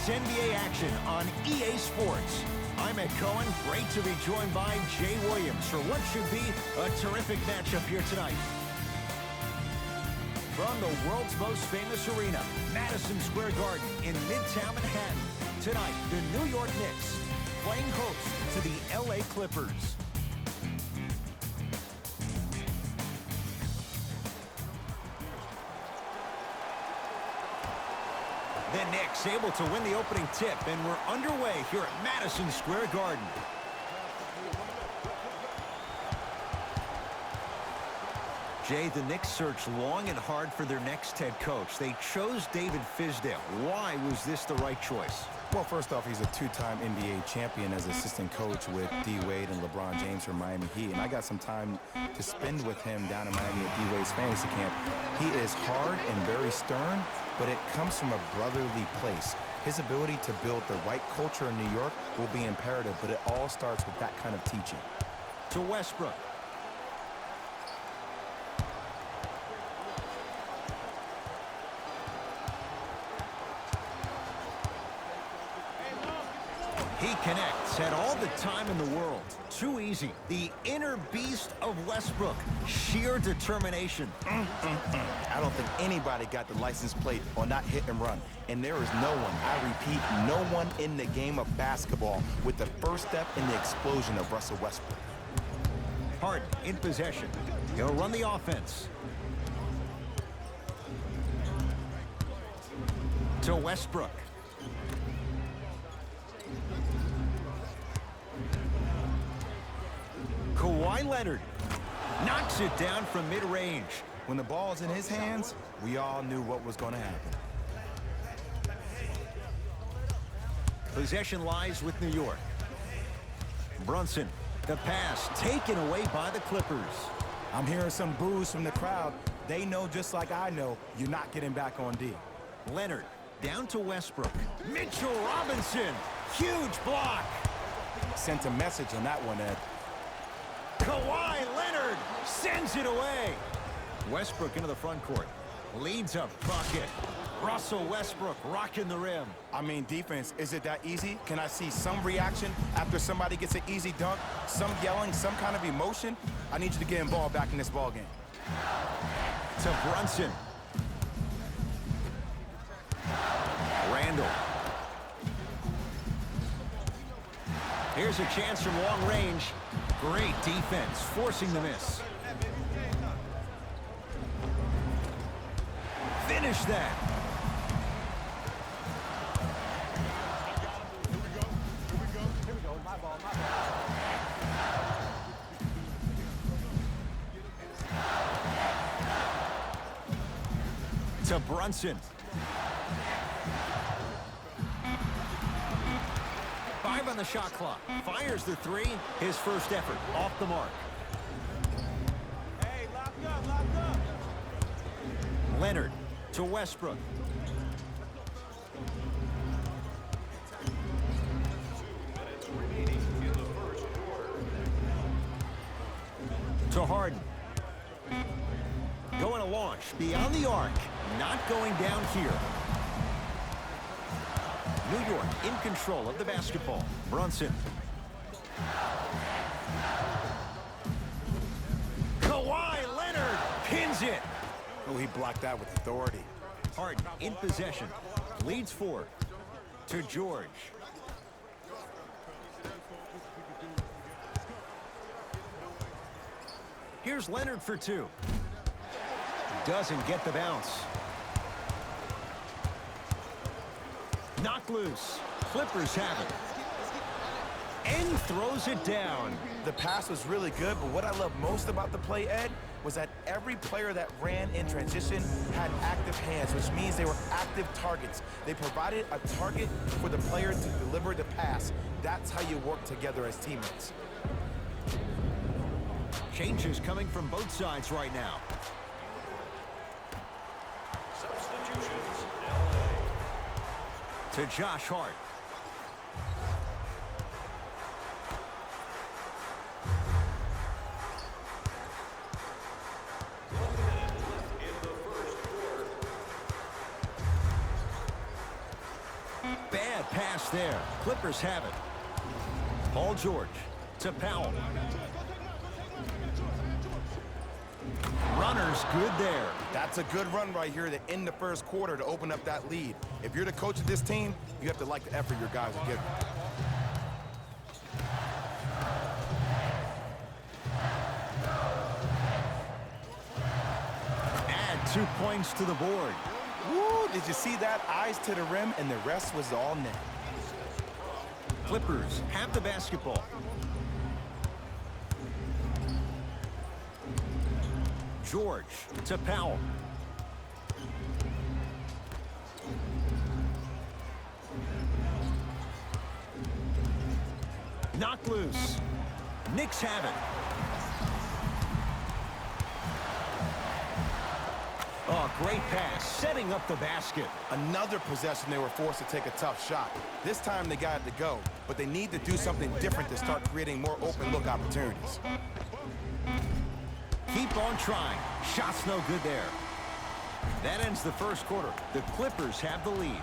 It's NBA action on EA Sports. I'm Ed Cohen. Great to be joined by Jay Williams for what should be a terrific matchup here tonight. From the world's most famous arena, Madison Square Garden in Midtown Manhattan. Tonight, the New York Knicks playing host to the LA Clippers. The Knicks able to win the opening tip, and we're underway here at Madison Square Garden. Jay, the Knicks searched long and hard for their next head coach. They chose David Fizdale. Why was this the right choice? Well, first off, he's a two-time NBA champion as assistant coach with D. Wade and LeBron James from Miami Heat. And I got some time to spend with him down in Miami at D. Wade's fantasy camp. He is hard and very stern, but it comes from a brotherly place. His ability to build the right culture in New York will be imperative, but it all starts with that kind of teaching. To Westbrook. He connects, had all the time in the world. Too easy. The inner beast of Westbrook. Sheer determination. I don't think anybody got the license plate on that hit and run. And there is no one, I repeat, no one in the game of basketball with the first step in the explosion of Russell Westbrook. Harden in possession. He'll run the offense. To Westbrook. Kawhi Leonard knocks it down from mid-range. When the ball's in his hands, we all knew what was going to happen. Possession lies with New York. Brunson, the pass taken away by the Clippers. I'm hearing some boos from the crowd. They know just like I know you're not getting back on D. Leonard down to Westbrook. Mitchell Robinson, huge block. Sent a message on that one, Ed. Kawhi Leonard sends it away. Westbrook into the front court. Leads a bucket. Russell Westbrook rocking the rim. I mean, defense, is it that easy? Can I see some reaction after somebody gets an easy dunk? Some yelling, some kind of emotion? I need you to get involved back in this ball game. To Brunson. Randall. Here's a chance from long range. Great defense, forcing the miss. Finish that. Here we go. My ball. To Brunson. 5 on the shot clock. Fires the three. His first effort off the mark. Hey, lock up. Leonard to Westbrook. To Harden. Going to launch beyond the arc. Not going down here. New York in control of the basketball. Brunson. Kawhi Leonard pins it. Oh, he blocked that with authority. Harden in possession. Leads 4. To George. Here's Leonard for 2. Doesn't get the bounce. Knocked loose. Clippers have it. And throws it down. The pass was really good, but what I love most about the play, Ed, was that every player that ran in transition had active hands, which means they were active targets. They provided a target for the player to deliver the pass. That's how you work together as teammates. Changes coming from both sides right now. Substitutions. To Josh Hart. Bad pass there. Clippers have it. Paul George to Powell. Runner's good there. That's a good run right here to end the first quarter to open up that lead. If you're the coach of this team, you have to like the effort your guys are giving. Add 2 points to the board. Woo, did you see that? Eyes to the rim, and the rest was all net. Clippers have the basketball. George to Powell. Knocked loose. Knicks have it. Oh, great pass, setting up the basket. Another possession they were forced to take a tough shot. This time they got it to go, but they need to do something different to start creating more open look opportunities. Keep on trying. Shot's no good there. That ends the first quarter. The Clippers have the lead.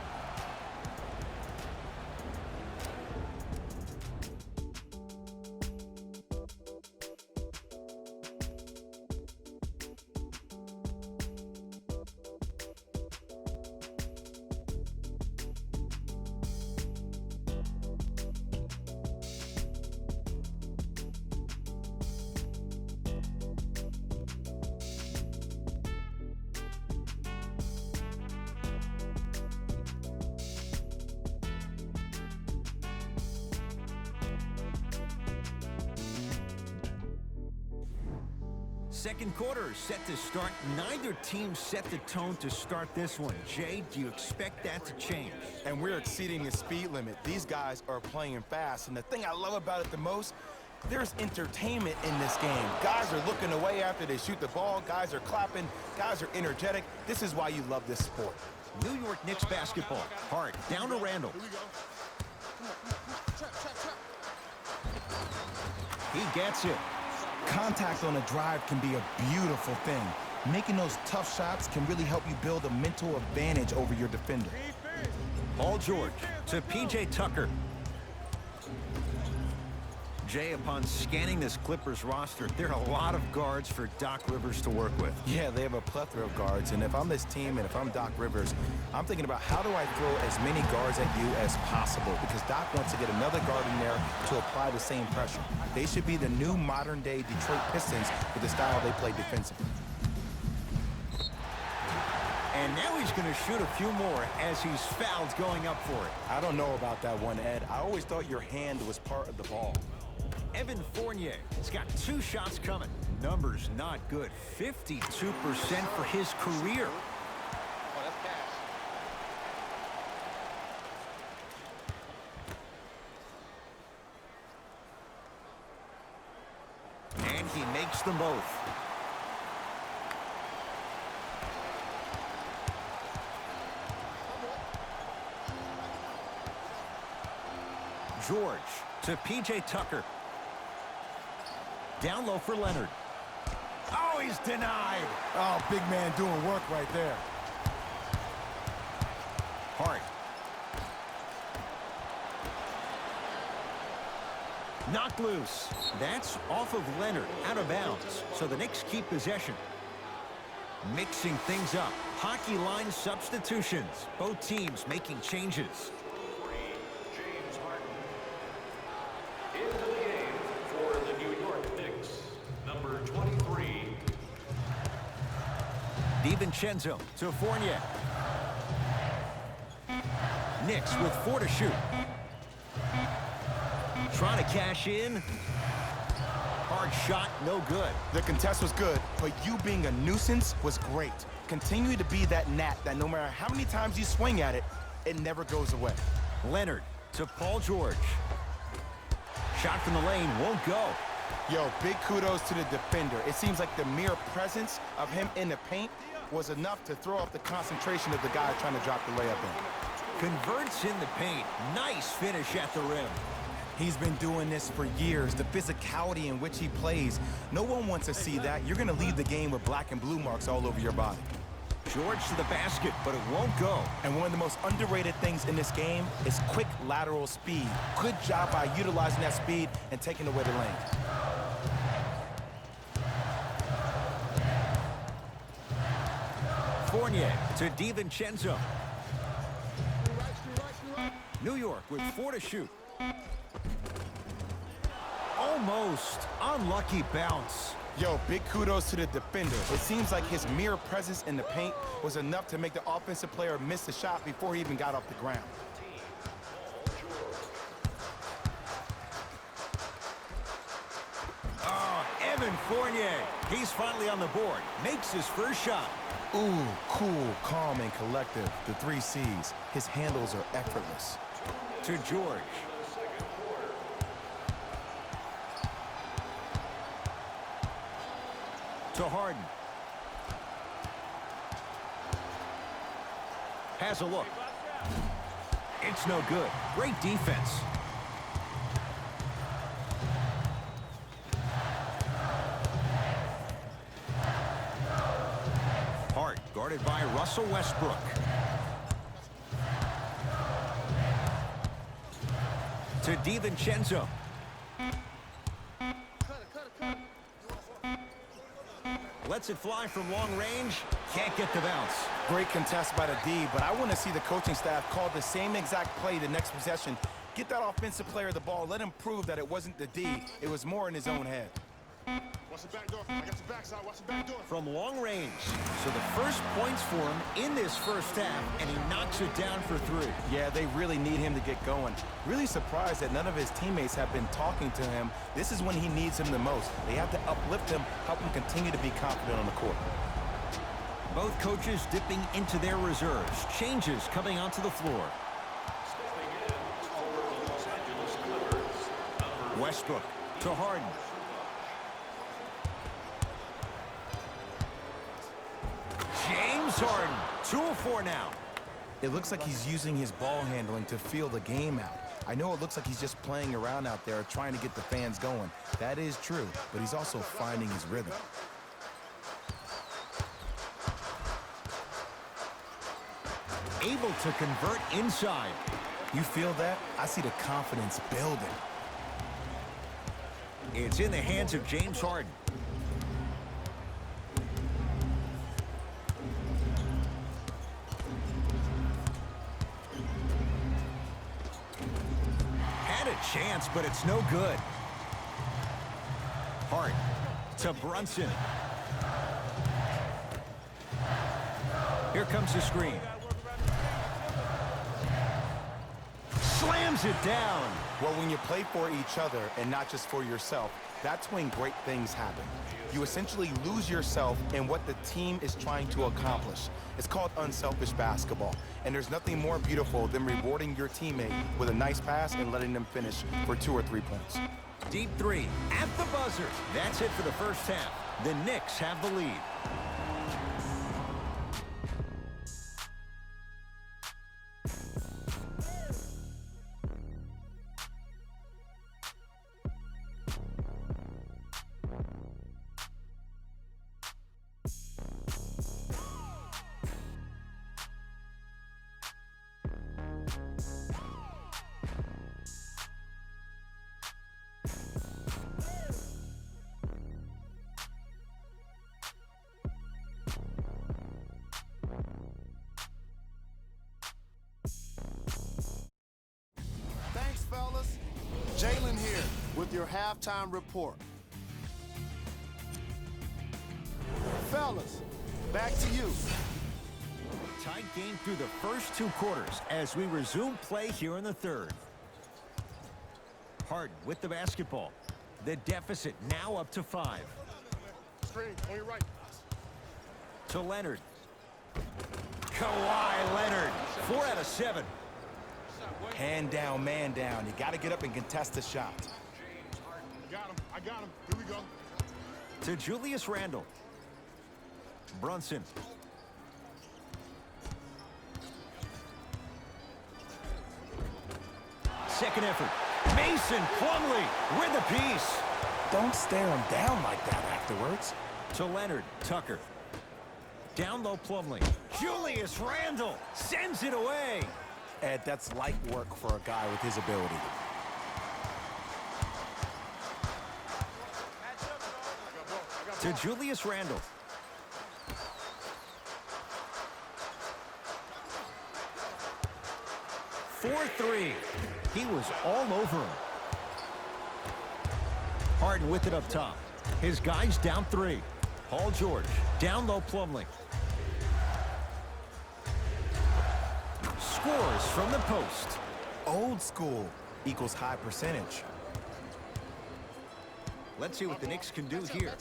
Second quarter is set to start. Neither team set the tone to start this one. Jay, do you expect that to change? And we're exceeding the speed limit. These guys are playing fast, and the thing I love about it the most, there's entertainment in this game. Guys are looking away after they shoot the ball. Guys are clapping. Guys are energetic. This is why you love this sport. New York Knicks basketball. Hart down to Randall. He gets it. Contact on a drive can be a beautiful thing. Making those tough shots can really help you build a mental advantage over your defender. Paul George to P.J. Tucker. Jay, upon scanning this Clippers roster, there are a lot of guards for Doc Rivers to work with. Yeah, they have a plethora of guards, and if I'm this team and if I'm Doc Rivers, I'm thinking about how do I throw as many guards at you as possible, because Doc wants to get another guard in there to apply the same pressure. They should be the new modern-day Detroit Pistons with the style they play defensively. And now he's going to shoot a few more as he's fouled going up for it. I don't know about that one, Ed. I always thought your hand was part of the ball. Evan Fournier has got 2 shots coming. Numbers not good. 52% for his career. And he makes them both. George to P.J. Tucker. Down low for Leonard. Oh, he's denied. Oh, big man doing work right there. Hart. Knocked loose. That's off of Leonard, out of bounds. So the Knicks keep possession. Mixing things up. Hockey line substitutions. Both teams making changes. James Harden. Into the game for the New York Knicks, number 23. DiVincenzo to Fournier. Knicks with 4 to shoot. Trying to cash in. Hard shot, no good. The contest was good, but you being a nuisance was great. Continue to be that gnat that no matter how many times you swing at it, it never goes away. Leonard to Paul George. Shot from the lane won't go. Yo, big kudos to the defender. It seems like the mere presence of him in the paint was enough to throw off the concentration of the guy trying to drop the layup in. Converts in the paint. Nice finish at the rim. He's been doing this for years. The physicality in which he plays. No one wants to see that. You're going to leave the game with black and blue marks all over your body. George to the basket, but it won't go. And one of the most underrated things in this game is quick lateral speed. Good job by utilizing that speed and taking away the lane. Fournier to DiVincenzo. New York with 4 to shoot. Almost unlucky bounce. Yo, big kudos to the defender. It seems like his mere presence in the paint was enough to make the offensive player miss the shot before he even got off the ground. Oh, Evan Fournier. He's finally on the board. Makes his first shot. Ooh, cool, calm, and collective. The 3 C's. His handles are effortless. To George. To Harden. Has a look. It's no good. Great defense. Hart guarded by Russell Westbrook. To DiVincenzo. Lets it fly from long range. Can't get the bounce. Great contest by the D, but I want to see the coaching staff call the same exact play the next possession. Get that offensive player the ball. Let him prove that it wasn't the D. It was more in his own head. Watch the back door. I got your backside. Watch the back door. From long range. So the first points for him in this first half, and he knocks it down for 3. Yeah, they really need him to get going. Really surprised that none of his teammates have been talking to him. This is when he needs him the most. They have to uplift him, help him continue to be confident on the court. Both coaches dipping into their reserves. Changes coming onto the floor. Westbrook to Harden. James Harden, 2 of 4 now. It looks like he's using his ball handling to feel the game out. I know it looks like he's just playing around out there trying to get the fans going. That is true, but he's also finding his rhythm. Able to convert inside. You feel that? I see the confidence building. It's in the hands of James Harden. Had a chance, but it's no good. Hart to Brunson. Here comes the screen. Slams it down. Well, when you play for each other and not just for yourself, that's when great things happen. You essentially lose yourself in what the team is trying to accomplish. It's called unselfish basketball, and there's nothing more beautiful than rewarding your teammate with a nice pass and letting them finish for 2 or 3 points. Deep 3 at the buzzer. That's it for the first half. The Knicks have the lead. Fellas, Jalen here with your halftime report. Fellas, back to you. Tight game through the first 2 quarters as we resume play here in the third. Harden with the basketball. The deficit now up to 5. Screen on your right. To Leonard. Kawhi Leonard. 4 out of 7. Hand down, man down. You got to get up and contest the shot. I got him. Here we go. To Julius Randle. Brunson. Second effort. Mason Plumlee with the piece. Don't stare him down like that afterwards. To Leonard. Tucker. Down low Plumlee. Julius Randle sends it away. Ed, that's light work for a guy with his ability. To Julius Randle. For three. He was all over him. Harden with it up top. His guys down three. Paul George down low Plumlee. Scores from the post. Old school equals high percentage. Let's see what the Knicks can do here.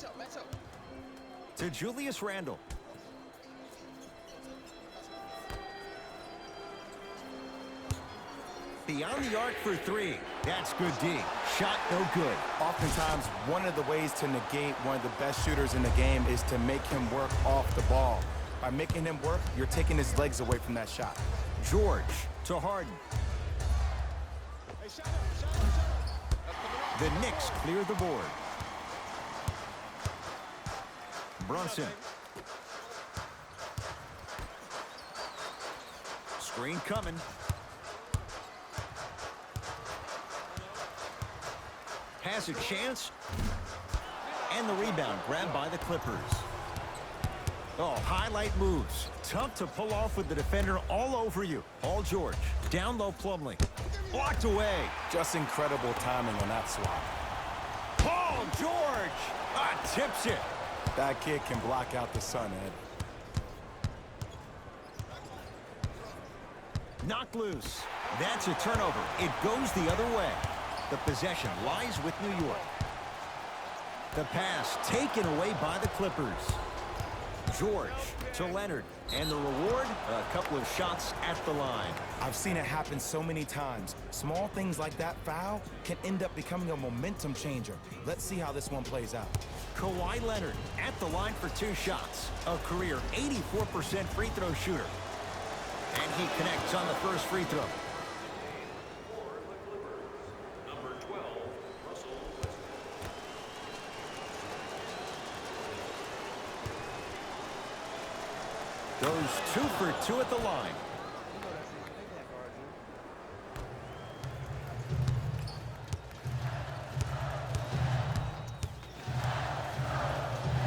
To Julius Randle. Beyond the arc for three. That's good D. Shot no good. Oftentimes, one of the ways to negate one of the best shooters in the game is to make him work off the ball. By making him work, you're taking his legs away from that shot. George to Harden. The Knicks clear the board. Brunson. Screen coming. Has a chance. And the rebound grabbed by the Clippers. Oh, highlight moves. Tough to pull off with the defender all over you. Paul George. Down low Plumlee. Blocked away. Just incredible timing on that swap. Paul George. Tips it. That kid can block out the sun, Ed. Knocked loose. That's a turnover. It goes the other way. The possession lies with New York. The pass taken away by the Clippers. George to Leonard. And the reward, a couple of shots at the line. I've seen it happen so many times. Small things like that foul can end up becoming a momentum changer. Let's see how this one plays out. Kawhi Leonard at the line for two shots. A career 84% free throw shooter. And he connects on the first free throw. Number 12, Russell Westbrook. Goes 2 for 2 at the line.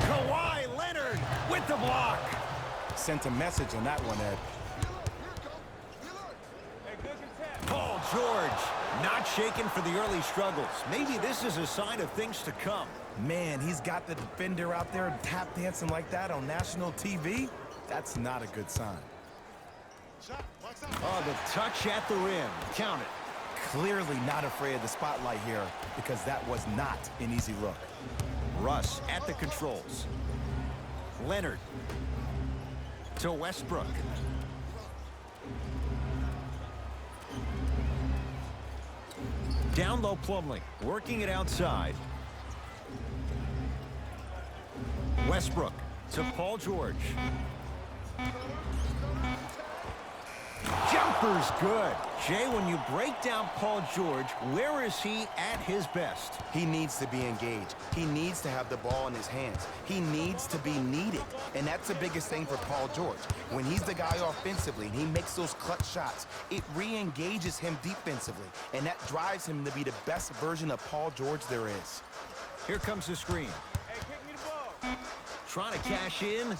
Kawhi Leonard with the block. Sent a message on that one, Ed. Paul George not shaken for the early struggles. Maybe this is a sign of things to come. Man, he's got the defender out there tap dancing like that on national TV. That's not a good sign. Oh, the touch at the rim. Count it. Clearly not afraid of the spotlight here because that was not an easy look. Russ at the controls. Leonard to Westbrook. Down low Plumlee, working it outside. Westbrook to Paul George. Jumper's good. Jay, when you break down Paul George, where is he at his best? He needs to be engaged. He needs to have the ball in his hands. He needs to be needed. And that's the biggest thing for Paul George. When he's the guy offensively and he makes those clutch shots, it re-engages him defensively. And that drives him to be the best version of Paul George there is. Here comes the screen. Hey, kick me the ball. Trying to cash in.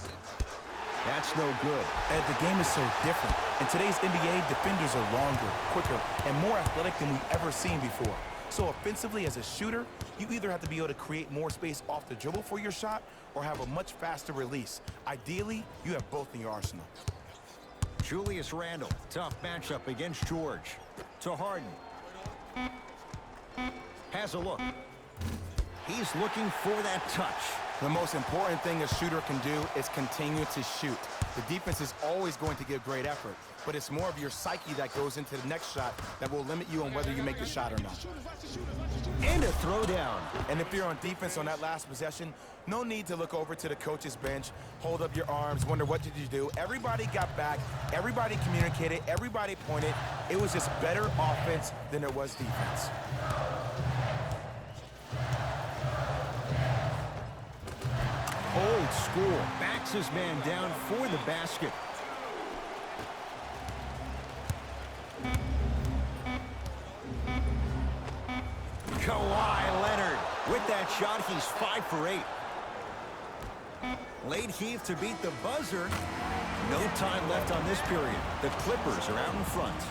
That's no good. Ed, the game is so different. In today's NBA, defenders are longer, quicker, and more athletic than we've ever seen before. So offensively, as a shooter, you either have to be able to create more space off the dribble for your shot or have a much faster release. Ideally, you have both in your arsenal. Julius Randle, tough matchup against George. To Harden. Has a look. He's looking for that touch. The most important thing a shooter can do is continue to shoot. The defense is always going to give great effort, but it's more of your psyche that goes into the next shot that will limit you on whether you make the shot or not. And a throwdown. And if you're on defense on that last possession, no need to look over to the coach's bench, hold up your arms, wonder what did you do. Everybody got back, everybody communicated, everybody pointed. It was just better offense than it was defense. Old school. Backs his man down for the basket. Kawhi Leonard. With that shot, he's 5 for 8. Late heave to beat the buzzer. No time left on this period. The Clippers are out in front.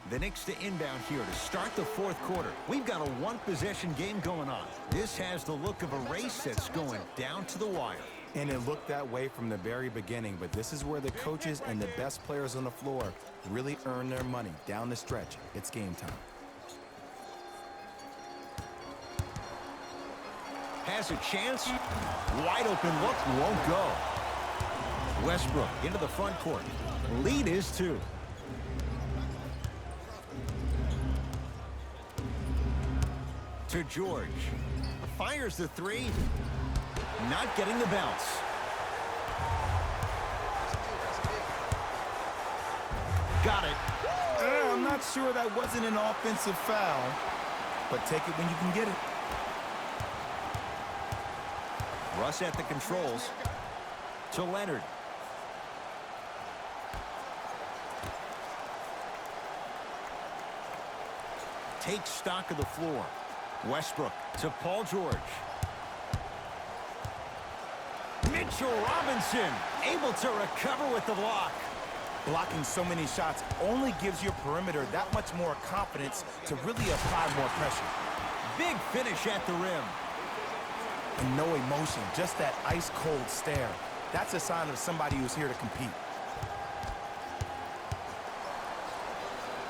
The Knicks to inbound here to start the fourth quarter. We've got a one-possession game going on. This has the look of a race that's going down to the wire. And it looked that way from the very beginning, but this is where the coaches and the best players on the floor really earn their money. Down the stretch, it's game time. Has a chance. Wide open look, won't go. Westbrook into the front court. Lead is 2. To George. Fires the 3. Not getting the bounce. Got it. I'm not sure that wasn't an offensive foul, but take it when you can get it. Russ at the controls. To Leonard. Takes stock of the floor. Westbrook to Paul George. Mitchell Robinson able to recover with the block. Blocking so many shots only gives your perimeter that much more confidence to really apply more pressure. Big finish at the rim. And no emotion, just that ice-cold stare. That's a sign of somebody who's here to compete.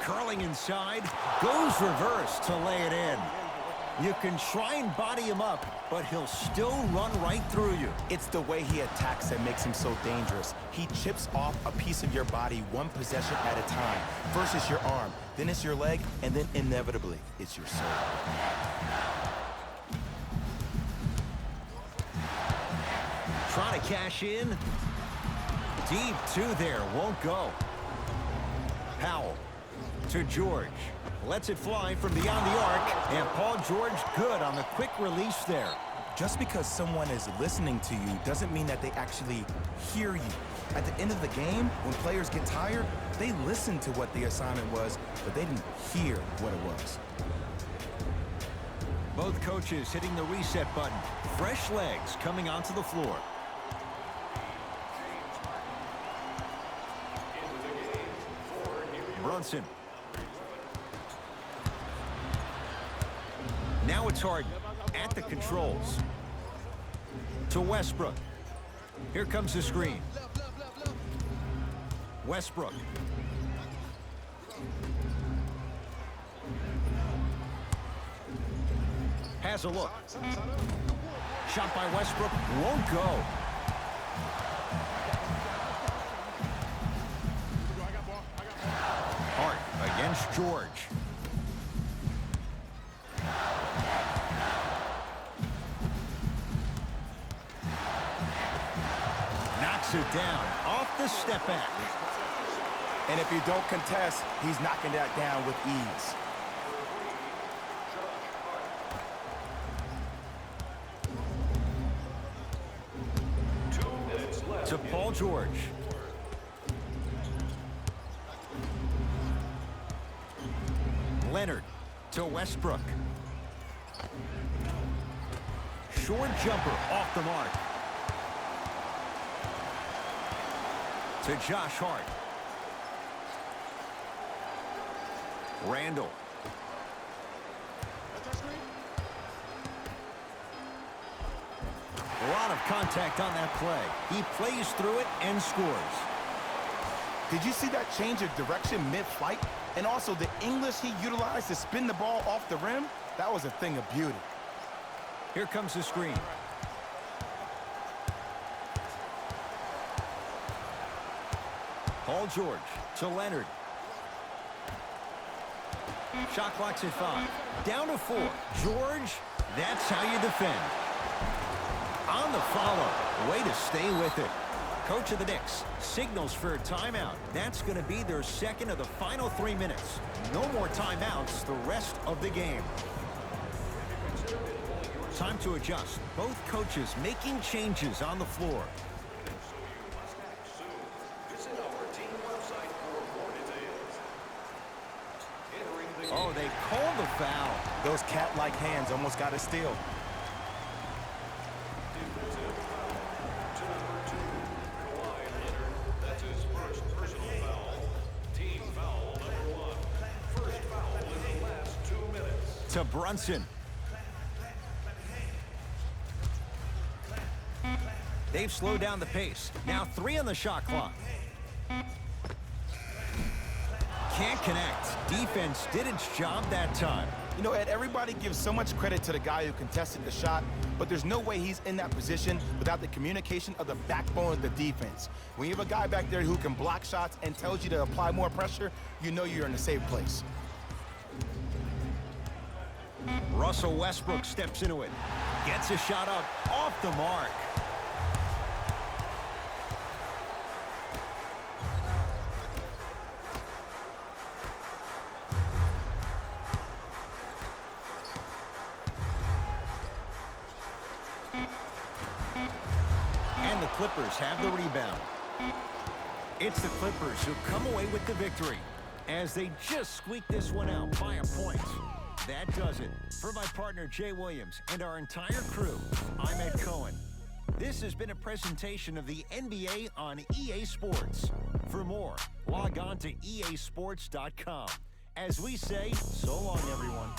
Curling inside, goes reverse to lay it in. You can try and body him up, but he'll still run right through you. It's the way he attacks that makes him so dangerous. He chips off a piece of your body one possession at a time. First it's your arm, then it's your leg, and then inevitably it's your soul. Trying to cash in. Deep 2 there, won't go. Powell to George. Lets it fly from beyond the arc, and Paul George good on the quick release there. Just because someone is listening to you doesn't mean that they actually hear you. At the end of the game, when players get tired, they listen to what the assignment was, but they didn't hear what it was. Both coaches hitting the reset button. Fresh legs coming onto the floor. Brunson. Now it's Harden at the controls. To Westbrook. Here comes the screen. Westbrook. Has a look. Shot by Westbrook won't go. Hart against George. Knocks it down off the step back. And if you don't contest, he's knocking that down with ease. To Paul George. Leonard to Westbrook. Short jumper off the mark. To Josh Hart. Randall. A lot of contact on that play. He plays through it and scores. Did you see that change of direction mid-flight? And also the English he utilized to spin the ball off the rim? That was a thing of beauty. Here comes the screen. Paul George to Leonard. Shot clock's at 5. Down to 4. George, that's how you defend. On the follow. Way to stay with it. Coach of the Knicks signals for a timeout. That's going to be their second of the final 3 minutes. No more timeouts the rest of the game. Time to adjust. Both coaches making changes on the floor. Oh, they called the foul. Those cat-like hands almost got a steal. To Brunson. They've slowed down the pace. Now 3 on the shot clock. Can't connect. Defense did its job that time. You know, Ed, everybody gives so much credit to the guy who contested the shot, but there's no way he's in that position without the communication of the backbone of the defense. When you have a guy back there who can block shots and tells you to apply more pressure, you know you're in a safe place. Russell Westbrook steps into it. Gets a shot up off the mark. And the Clippers have the rebound. It's the Clippers who come away with the victory as they just squeak this one out by a point. That does it. For my partner, Jay Williams, and our entire crew, I'm Ed Cohen. This has been a presentation of the NBA on EA Sports. For more, log on to easports.com. As we say, so long, everyone.